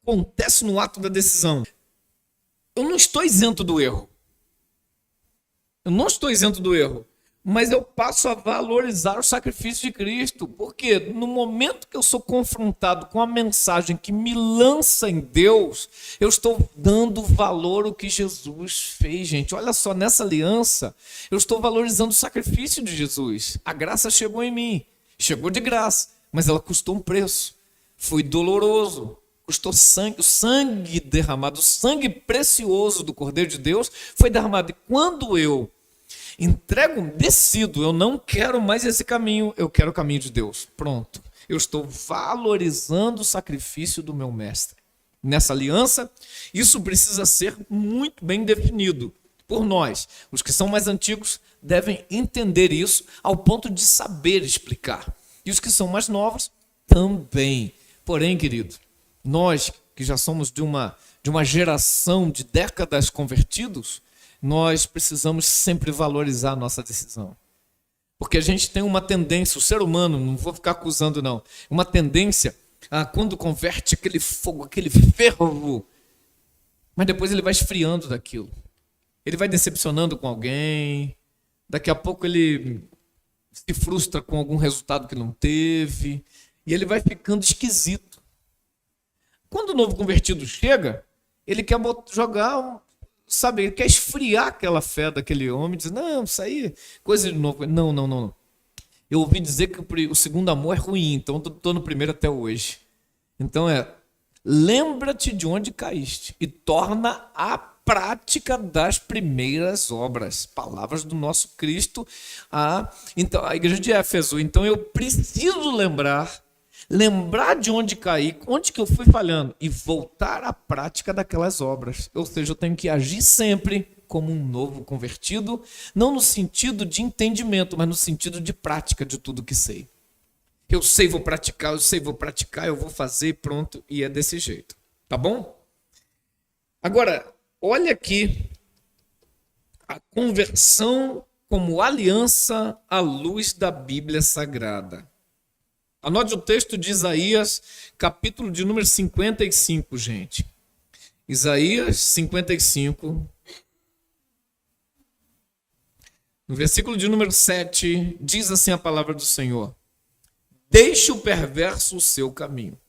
acontece no ato da decisão. Eu não estou isento do erro. Eu não estou isento do erro. Mas eu passo a valorizar o sacrifício de Cristo. Porque no momento que eu sou confrontado com a mensagem que me lança em Deus, eu estou dando valor ao que Jesus fez, gente. Olha só, nessa aliança, eu estou valorizando o sacrifício de Jesus. A graça chegou em mim. Chegou de graça, mas ela custou um preço. Foi doloroso. Custou sangue, o sangue derramado, o sangue precioso do Cordeiro de Deus foi derramado. E quando eu decido, eu não quero mais esse caminho, eu quero o caminho de Deus. Pronto. Eu estou valorizando o sacrifício do meu mestre. Nessa aliança, isso precisa ser muito bem definido por nós. Os que são mais antigos devem entender isso ao ponto de saber explicar. E os que são mais novos também. Porém, querido, nós que já somos de uma geração de décadas convertidos, nós precisamos sempre valorizar a nossa decisão. Porque a gente tem uma tendência, o ser humano, não vou ficar acusando não, uma tendência a quando converte aquele fogo, aquele fervo, mas depois ele vai esfriando daquilo. Ele vai decepcionando com alguém, daqui a pouco ele se frustra com algum resultado que não teve, e ele vai ficando esquisito. Quando o novo convertido chega, ele quer jogar, sabe, ele quer esfriar aquela fé daquele homem, diz, não, isso aí, coisa de novo. Não. Eu ouvi dizer que o segundo amor é ruim, então estou no primeiro até hoje. Então lembra-te de onde caíste e torna a prática das primeiras obras, palavras do nosso Cristo. Então, a igreja de Éfeso, então eu preciso lembrar de onde caí, onde que eu fui falhando e voltar à prática daquelas obras. Ou seja, eu tenho que agir sempre como um novo convertido, não no sentido de entendimento, mas no sentido de prática de tudo que sei. Eu sei, vou praticar, eu vou fazer, pronto, e é desse jeito. Tá bom? Agora, olha aqui a conversão como aliança à luz da Bíblia Sagrada. Anote o texto de Isaías, capítulo de número 55, gente. Isaías 55, no versículo de número 7, diz assim a palavra do Senhor: deixe o perverso o seu caminho,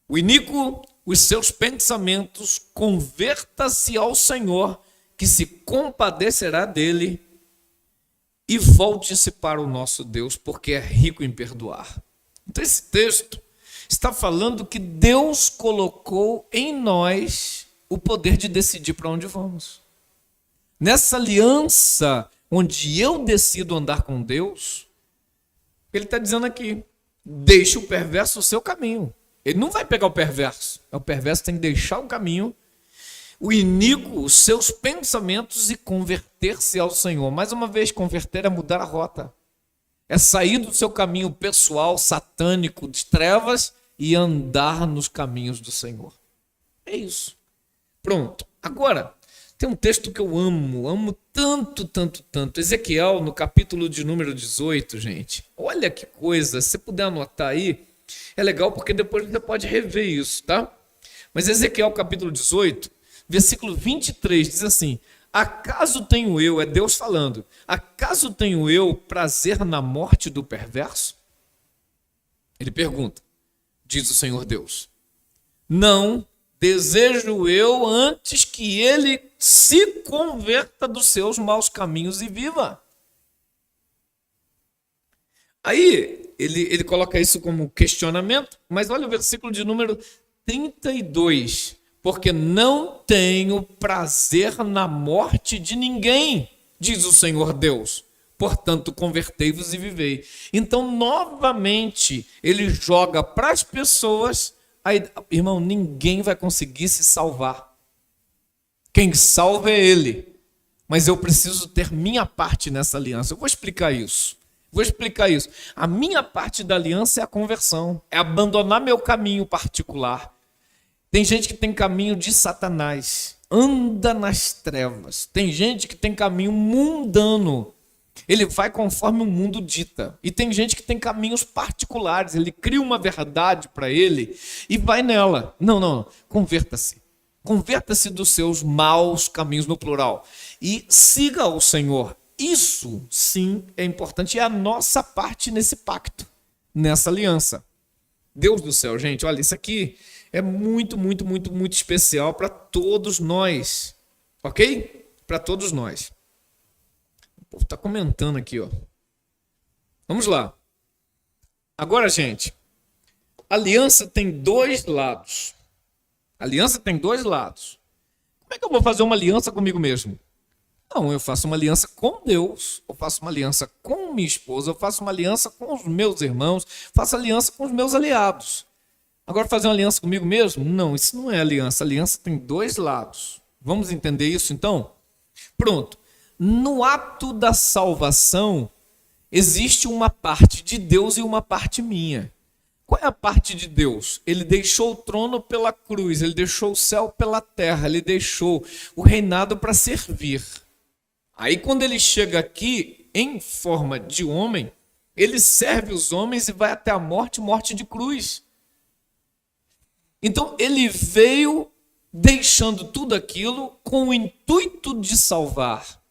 o iníquo os seus pensamentos, converta-se ao Senhor, que se compadecerá dele, e volte-se para o nosso Deus, porque é rico em perdoar. Então esse texto está falando que Deus colocou em nós o poder de decidir para onde vamos. Nessa aliança, onde eu decido andar com Deus, ele está dizendo aqui, deixe o perverso o seu caminho. Ele não vai pegar o perverso. O perverso tem que deixar o caminho, o iníquo, os seus pensamentos e converter-se ao Senhor. Mais uma vez, converter é mudar a rota. É sair do seu caminho pessoal, satânico, de trevas e andar nos caminhos do Senhor. É isso. Pronto. Agora, tem um texto que eu amo tanto. Ezequiel, no capítulo de número 18, gente. Olha que coisa, se você puder anotar aí, é legal porque depois você pode rever isso, tá? Mas Ezequiel, capítulo 18, versículo 23, diz assim: acaso tenho eu, é Deus falando, acaso tenho eu prazer na morte do perverso? Ele pergunta, diz o Senhor Deus, não, desejo eu antes que ele se converta dos seus maus caminhos e viva. Aí ele coloca isso como questionamento, mas olha o versículo de número 32. Porque não tenho prazer na morte de ninguém, diz o Senhor Deus. Portanto, convertei-vos e vivei. Então, novamente, ele joga para as pessoas, aí, irmão, ninguém vai conseguir se salvar. Quem salva é ele. Mas eu preciso ter minha parte nessa aliança. Eu vou explicar isso. A minha parte da aliança é a conversão, é abandonar meu caminho particular. Tem gente que tem caminho de Satanás, anda nas trevas. Tem gente que tem caminho mundano, Ele vai conforme o mundo dita. E tem gente que tem caminhos particulares. Ele cria uma verdade para ele e vai nela. Não, não. Converta-se. Converta-se dos seus maus caminhos, no plural. E siga o Senhor. Isso, sim, é importante. E é a nossa parte nesse pacto, nessa aliança. Deus do céu, gente, olha, isso aqui é muito, muito, muito, muito especial para todos nós. Ok? Para todos nós. O povo está comentando aqui, ó. Vamos lá. Agora, gente, aliança tem dois lados. Aliança tem dois lados. Como é que eu vou fazer uma aliança comigo mesmo? Não, eu faço uma aliança com Deus, eu faço uma aliança com minha esposa, eu faço uma aliança com os meus irmãos, faço aliança com os meus aliados. Agora, fazer uma aliança comigo mesmo? Não, isso não é aliança. Aliança tem dois lados. Vamos entender isso, então? Pronto. No ato da salvação, existe uma parte de Deus e uma parte minha. Qual é a parte de Deus? Ele deixou o trono pela cruz, ele deixou o céu pela terra, ele deixou o reinado para servir. Aí quando ele chega aqui em forma de homem, ele serve os homens e vai até a morte, morte de cruz. Então ele veio deixando tudo aquilo com o intuito de salvar.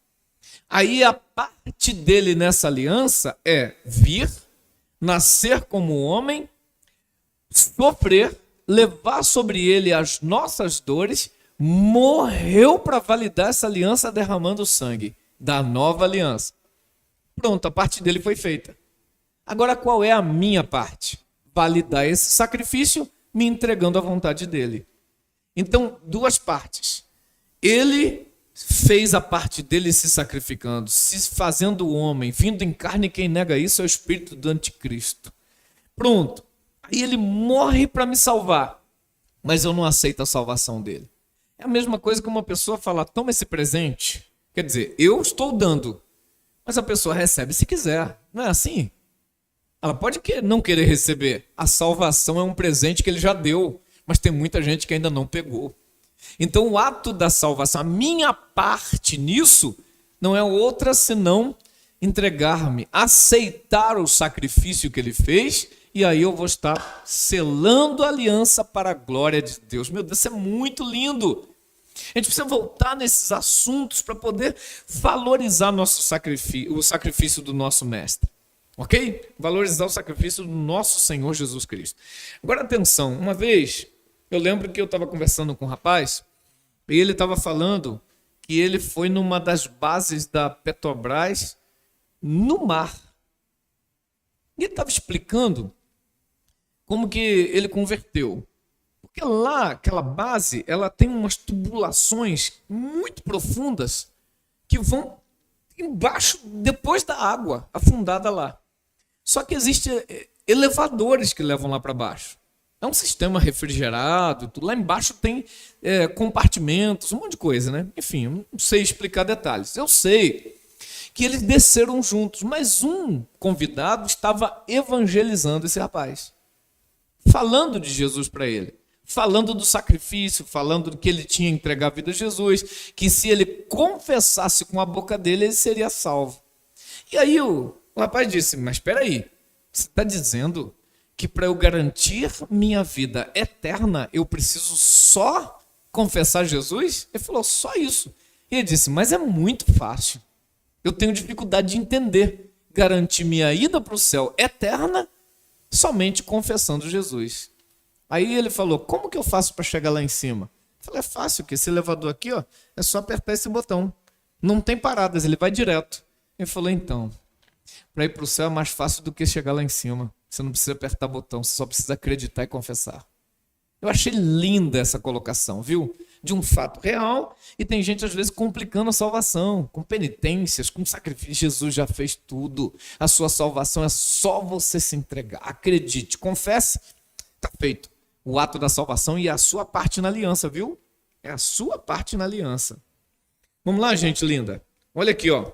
Aí a parte dele nessa aliança é vir, nascer como homem, sofrer, levar sobre ele as nossas dores, morreu para validar essa aliança derramando sangue da nova aliança. Pronto, a parte dele foi feita. Agora qual é a minha parte? Validar esse sacrifício me entregando à vontade dele. Então, duas partes. Ele fez a parte dele se sacrificando, se fazendo homem, vindo em carne, quem nega isso é o espírito do anticristo. Pronto. Aí ele morre para me salvar, mas eu não aceito a salvação dele. É a mesma coisa que uma pessoa falar, toma esse presente. Quer dizer, eu estou dando, mas a pessoa recebe se quiser. Não é assim? Ela pode não querer receber. A salvação é um presente que ele já deu, mas tem muita gente que ainda não pegou. Então o ato da salvação, a minha parte nisso, não é outra senão entregar-me, aceitar o sacrifício que ele fez. E aí eu vou estar selando a aliança para a glória de Deus. Meu Deus, isso é muito lindo. A gente precisa voltar nesses assuntos para poder valorizar nosso sacrifício, o sacrifício do nosso mestre. Ok? Valorizar o sacrifício do nosso Senhor Jesus Cristo. Agora atenção, uma vez eu lembro que eu estava conversando com um rapaz e ele estava falando que ele foi numa das bases da Petrobras no mar. E ele estava explicando como que ele converteu. Porque lá, aquela base, ela tem umas tubulações muito profundas que vão embaixo, depois da água, afundada lá. Só que existem elevadores que levam lá para baixo. É um sistema refrigerado, tudo. Lá embaixo tem compartimentos, um monte de coisa, né? Enfim, eu não sei explicar detalhes. Eu sei que eles desceram juntos, mas um convidado estava evangelizando esse rapaz, falando de Jesus para ele, falando do sacrifício, falando do que ele tinha entregar a vida a Jesus, que se ele confessasse com a boca dele, ele seria salvo. E aí o rapaz disse, mas espera aí, você está dizendo que para eu garantir minha vida eterna, eu preciso só confessar Jesus? Ele falou, só isso. E ele disse, mas é muito fácil. Eu tenho dificuldade de entender. Garantir minha ida para o céu eterna somente confessando Jesus. Aí ele falou, como que eu faço para chegar lá em cima? Eu falei, é fácil, que esse elevador aqui, ó, é só apertar esse botão. Não tem paradas, ele vai direto. Ele falou, então, para ir para o céu é mais fácil do que chegar lá em cima. Você não precisa apertar botão, você só precisa acreditar e confessar. Eu achei linda essa colocação, viu? De um fato real, e tem gente às vezes complicando a salvação, com penitências, com sacrifício. Jesus já fez tudo. A sua salvação é só você se entregar. Acredite, confesse, está feito. O ato da salvação e a sua parte na aliança, viu? É a sua parte na aliança. Vamos lá, gente linda. Olha aqui, ó.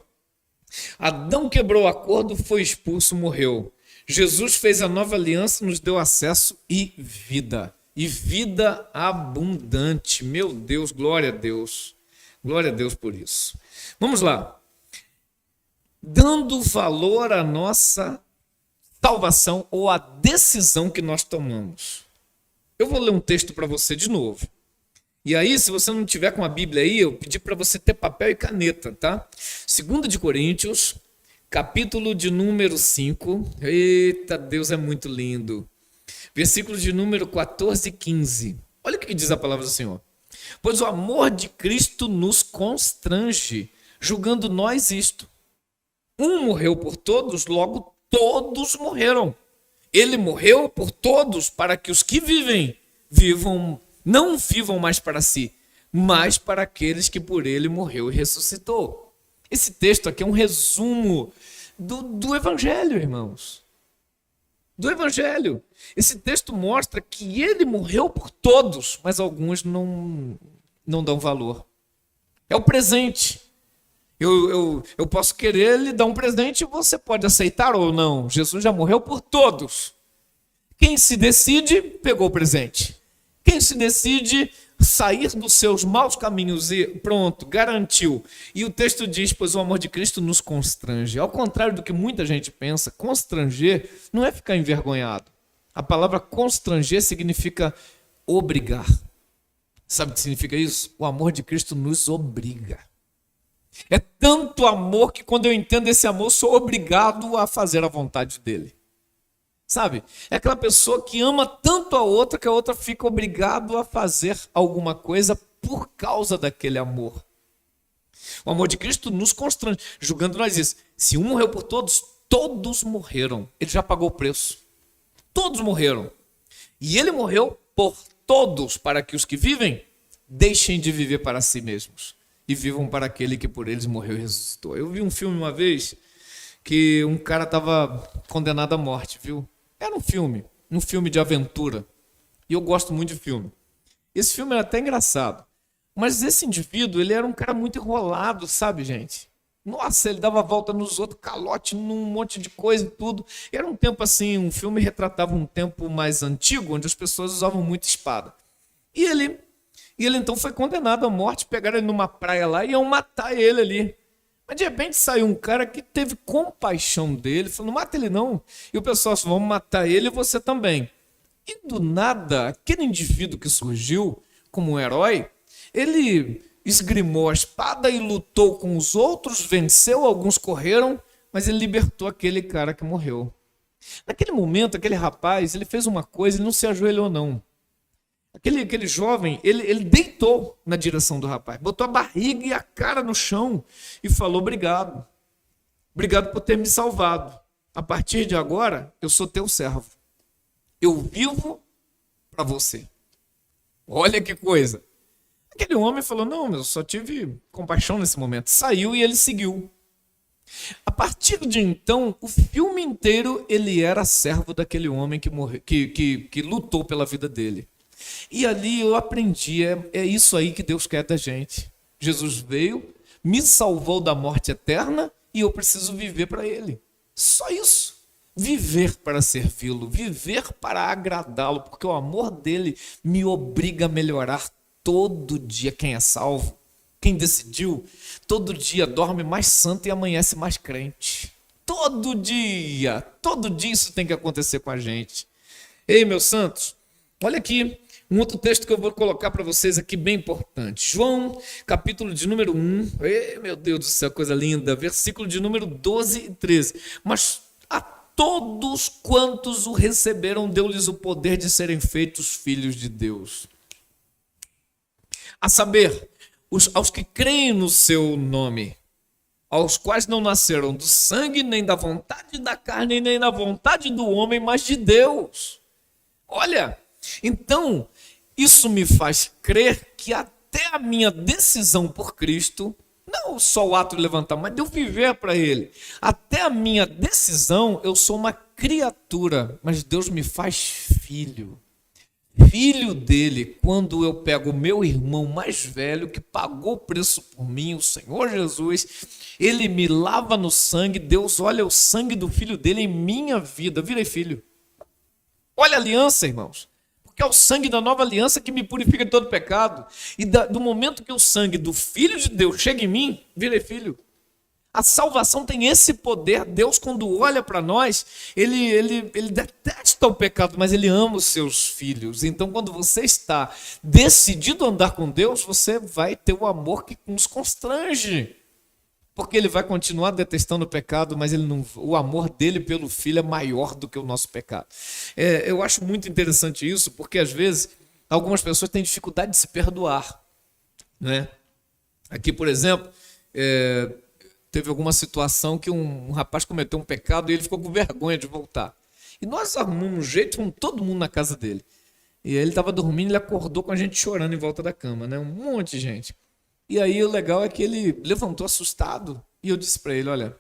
Adão quebrou o acordo, foi expulso, morreu. Jesus fez a nova aliança, nos deu acesso e vida. E vida abundante. Meu Deus, glória a Deus. Glória a Deus por isso. Vamos lá. dando valor à nossa salvação ou à decisão que nós tomamos. Eu vou ler um texto para você de novo. E aí, se você não tiver com a Bíblia aí, eu pedi para você ter papel e caneta, tá? 2 de Coríntios, capítulo de número 5. Eita, Deus é muito lindo. Versículos de número 14 e 15. Olha o que diz a palavra do Senhor. Pois o amor de Cristo nos constrange, julgando nós isto. Um morreu por todos, logo todos morreram. Ele morreu por todos, para que os que vivem, não vivam mais para si, mas para aqueles que por ele morreu e ressuscitou. Esse texto aqui é um resumo do Evangelho, irmãos. Do Evangelho. Esse texto mostra que ele morreu por todos, mas alguns não dão valor. É o presente. Eu posso querer lhe dar um presente e você pode aceitar ou não. Jesus já morreu por todos. Quem se decide, pegou o presente. Quem se decide sair dos seus maus caminhos e pronto, garantiu. E o texto diz, pois o amor de Cristo nos constrange. Ao contrário do que muita gente pensa, constranger não é ficar envergonhado. A palavra constranger significa obrigar. Sabe o que significa isso? O amor de Cristo nos obriga. É tanto amor que quando eu entendo esse amor, sou obrigado a fazer a vontade dele. Sabe? É aquela pessoa que ama tanto a outra que a outra fica obrigado a fazer alguma coisa por causa daquele amor. O amor de Cristo nos constrange, julgando nós isso. Se um morreu por todos, todos morreram. Ele já pagou o preço. Todos morreram. E ele morreu por todos, para que os que vivem deixem de viver para si mesmos e vivam para aquele que por eles morreu e ressuscitou. Eu vi um filme uma vez que um cara estava condenado à morte, viu? Era um filme de aventura. E eu gosto muito de filme. Esse filme era até engraçado. Mas esse indivíduo, ele era um cara muito enrolado, sabe, gente? Nossa, ele dava volta nos outros, calote num monte de coisa e tudo. Era um tempo assim, um filme retratava um tempo mais antigo, onde as pessoas usavam muito espada. E ele então foi condenado à morte, pegaram ele numa praia lá e iam matar ele ali. Mas de repente saiu um cara que teve compaixão dele, falou, não mata ele não. E o pessoal falou, vamos matar ele e você também. E do nada, aquele indivíduo que surgiu como um herói, ele esgrimou a espada e lutou com os outros, venceu, alguns correram, mas ele libertou aquele cara que morreu. Naquele momento, aquele rapaz, ele fez uma coisa, ele não se ajoelhou não. Aquele jovem, ele deitou na direção do rapaz, botou a barriga e a cara no chão e falou, obrigado. Obrigado por ter me salvado. A partir de agora, eu sou teu servo. Eu vivo para você. Olha que coisa. Aquele homem falou, não, eu só tive compaixão nesse momento. Saiu e ele seguiu. A partir de então, o filme inteiro, ele era servo daquele homem que morreu, que lutou pela vida dele. E ali eu aprendi, é isso aí que Deus quer da gente. Jesus veio, me salvou da morte eterna e eu preciso viver para Ele. Só isso. Viver para servi-lo, viver para agradá-lo, porque o amor dele me obriga a melhorar todo dia. Quem é salvo, quem decidiu, todo dia dorme mais santo e amanhece mais crente. Todo dia isso tem que acontecer com a gente. Ei, meus santos, olha aqui. Um outro texto que eu vou colocar para vocês aqui bem importante. João, capítulo de número 1. Meu Deus do céu, coisa linda. Versículo de número 12 e 13. Mas a todos quantos o receberam, deu-lhes o poder de serem feitos filhos de Deus. A saber, aos que creem no seu nome, aos quais não nasceram do sangue, nem da vontade da carne, nem da vontade do homem, mas de Deus. Olha, então, isso me faz crer que até a minha decisão por Cristo, não só o ato de levantar, mas de eu viver para Ele, até a minha decisão, eu sou uma criatura, mas Deus me faz filho. Filho dele, quando eu pego o meu irmão mais velho, que pagou o preço por mim, o Senhor Jesus, ele me lava no sangue, Deus olha o sangue do filho dele em minha vida, eu virei filho. Olha a aliança, irmãos. Porque é o sangue da nova aliança que me purifica de todo pecado. E do momento que o sangue do Filho de Deus chega em mim, virei filho. A salvação tem esse poder. Deus, quando olha para nós, ele detesta o pecado, mas ele ama os seus filhos. Então, quando você está decidido a andar com Deus, você vai ter o amor que nos constrange. Porque ele vai continuar detestando o pecado, mas o amor dele pelo filho é maior do que o nosso pecado. Eu acho muito interessante isso, porque às vezes algumas pessoas têm dificuldade de se perdoar, né? Aqui, por exemplo, teve alguma situação que um rapaz cometeu um pecado e ele ficou com vergonha de voltar. E nós arrumamos um jeito com todo mundo na casa dele. E aí ele estava dormindo, ele acordou com a gente chorando em volta da cama, né? Um monte de gente. E aí o legal é que ele levantou assustado e eu disse para ele, olha,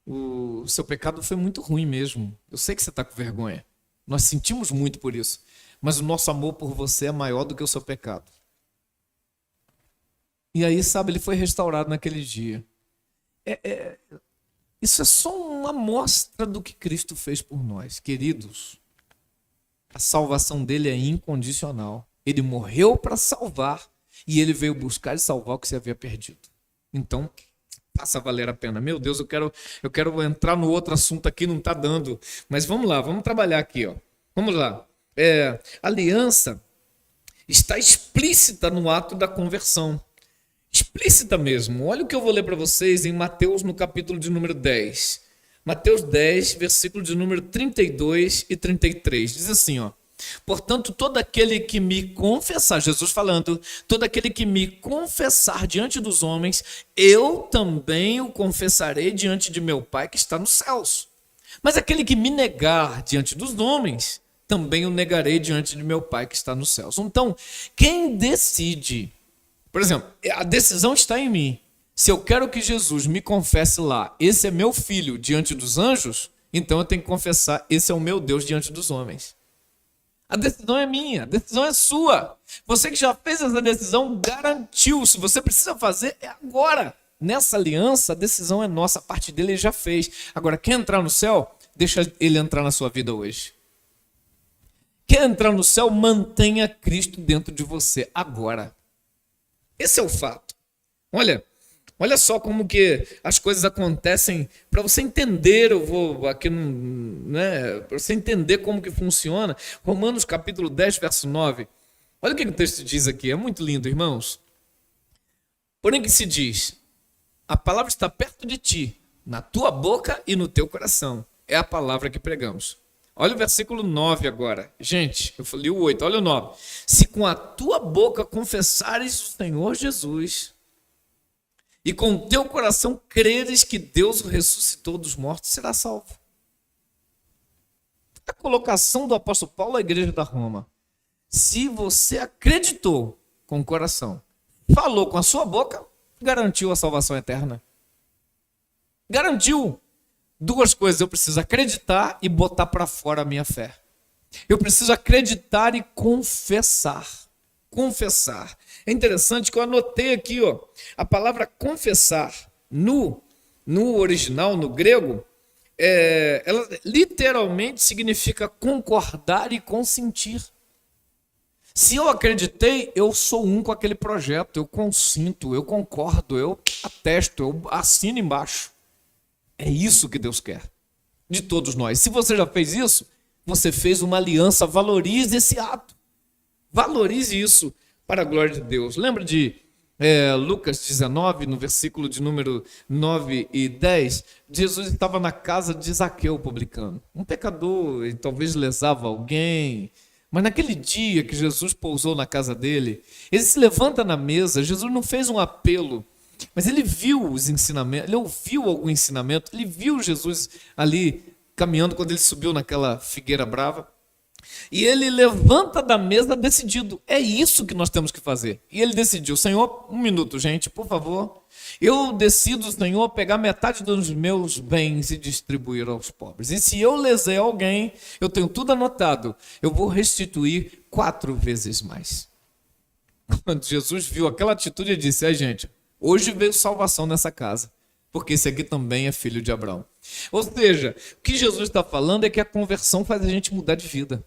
o seu pecado foi muito ruim mesmo. Eu sei que você está com vergonha. Nós sentimos muito por isso. Mas o nosso amor por você é maior do que o seu pecado. E aí, sabe, ele foi restaurado naquele dia. Isso é só uma amostra do que Cristo fez por nós. Queridos, a salvação dele é incondicional. Ele morreu para salvar. E ele veio buscar e salvar o que se havia perdido. Então, faça valer a pena. Meu Deus, eu quero entrar no outro assunto aqui, não está dando. Mas vamos lá, vamos trabalhar aqui. Ó. Vamos lá. A aliança está explícita no ato da conversão. Explícita mesmo. Olha o que eu vou ler para vocês em Mateus, no capítulo de número 10. Mateus 10, versículo de número 32 e 33. Diz assim, ó. Portanto, todo aquele que me confessar, Jesus falando, todo aquele que me confessar diante dos homens, eu também o confessarei diante de meu Pai que está nos céus. Mas aquele que me negar diante dos homens, também o negarei diante de meu Pai que está nos céus. Então, quem decide, por exemplo, a decisão está em mim. Se eu quero que Jesus me confesse lá, esse é meu filho diante dos anjos, então eu tenho que confessar, esse é o meu Deus diante dos homens. A decisão é minha, a decisão é sua. Você que já fez essa decisão, garantiu. Se você precisa fazer, é agora. Nessa aliança, a decisão é nossa, a parte dele ele já fez. Agora, quer entrar no céu? Deixa ele entrar na sua vida hoje. Quer entrar no céu? Mantenha Cristo dentro de você agora. Esse é o fato. Olha só como que as coisas acontecem. Para você entender, eu vou aqui, para você entender como que funciona. Romanos capítulo 10, verso 9. Olha o que o texto diz aqui, é muito lindo, irmãos. Porém que se diz, a palavra está perto de ti, na tua boca e no teu coração. É a palavra que pregamos. Olha o versículo 9 agora. Gente, eu li o 8, olha o 9. Se com a tua boca confessares o Senhor Jesus e com o teu coração creres que Deus o ressuscitou dos mortos, será salvo. A colocação do apóstolo Paulo à igreja da Roma. Se você acreditou com o coração, falou com a sua boca, garantiu a salvação eterna. Garantiu. Duas coisas, eu preciso acreditar e botar para fora a minha fé. Eu preciso acreditar e confessar. Confessar. É interessante que eu anotei aqui, ó, a palavra confessar no original, no grego, ela literalmente significa concordar e consentir. Se eu acreditei, eu sou um com aquele projeto, eu consinto, eu concordo, eu atesto, eu assino embaixo. É isso que Deus quer de todos nós. Se você já fez isso, você fez uma aliança, valorize esse ato. Valorize isso para a glória de Deus. Lembra de Lucas 19, no versículo de número 9 e 10? Jesus estava na casa de Zaqueu, publicano. Um pecador, e talvez lesava alguém. Mas naquele dia que Jesus pousou na casa dele, ele se levanta na mesa. Jesus não fez um apelo, mas ele viu os ensinamentos, ele ouviu algum ensinamento, ele viu Jesus ali caminhando quando ele subiu naquela figueira brava. E ele levanta da mesa decidido, é isso que nós temos que fazer. E ele decidiu, Senhor, um minuto, gente, por favor. Eu decido, Senhor, pegar metade dos meus bens e distribuir aos pobres. E se eu lesei alguém, eu tenho tudo anotado, eu vou restituir 4 vezes mais. Quando Jesus viu aquela atitude, ele disse, gente, hoje veio salvação nessa casa, porque esse aqui também é filho de Abraão. Ou seja, o que Jesus está falando é que a conversão faz a gente mudar de vida.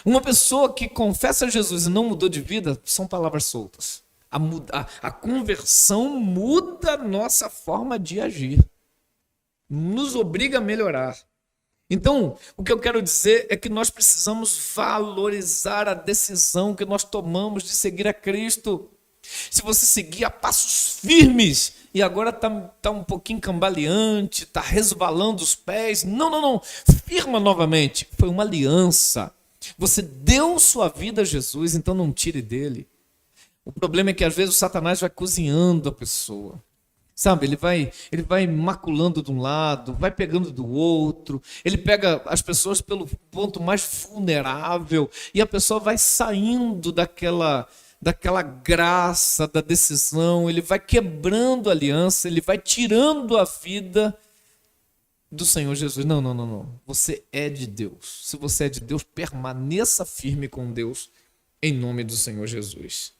Uma pessoa que confessa Jesus e não mudou de vida, são palavras soltas. A conversão muda a nossa forma de agir, nos obriga a melhorar. Então, o que eu quero dizer é que nós precisamos valorizar a decisão que nós tomamos de seguir a Cristo. Se você seguir a passos firmes e agora está um pouquinho cambaleante, está resvalando os pés, não, firma novamente. Foi uma aliança. Você deu sua vida a Jesus, então não tire dele. O problema é que às vezes o Satanás vai cozinhando a pessoa. Sabe, ele vai maculando de um lado, vai pegando do outro, ele pega as pessoas pelo ponto mais vulnerável e a pessoa vai saindo daquela graça da decisão, ele vai quebrando a aliança, ele vai tirando a vida do Senhor Jesus. Não. Você é de Deus. Se você é de Deus, permaneça firme com Deus em nome do Senhor Jesus.